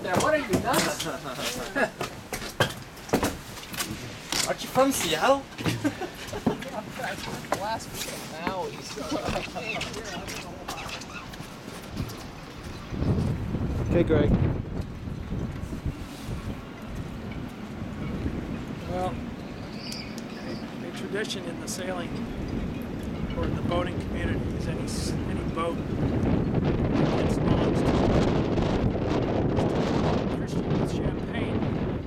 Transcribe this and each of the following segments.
there. What are you nuts? Aren't you from Seattle? Last week in Maui. Okay, Greg. Well, a tradition in the sailing or in the boating community is any boat gets launched Christian with champagne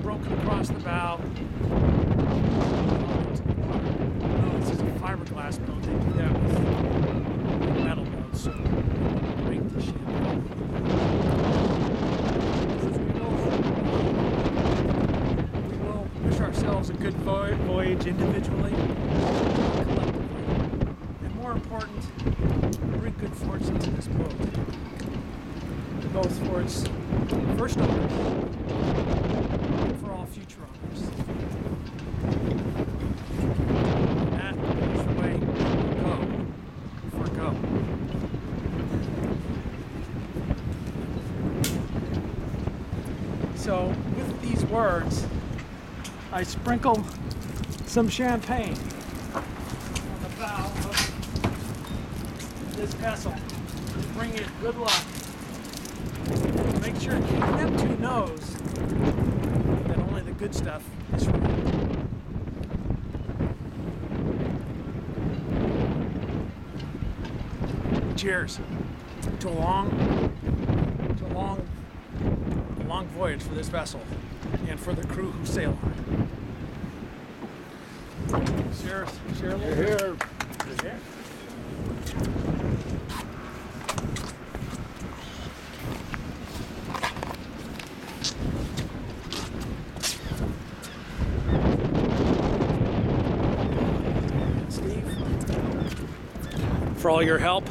broken across the bow. No, this is a fiberglass boat. They do that with metal boats, so break the champagne. We will wish ourselves a good voyage individually, collectively, and more important, bring good fortune to this boat, both for its first owners and for all future owners. That is the way we'll go. So, with these words, I sprinkle some champagne on the bow of this vessel to bring it good luck. Make sure King Neptune knows that only the good stuff is from it. Cheers to a long voyage for this vessel and for the crew who sail on it. Cheers. Cheers. Here. Steve, for all your help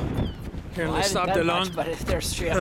here in the Sables. But if there's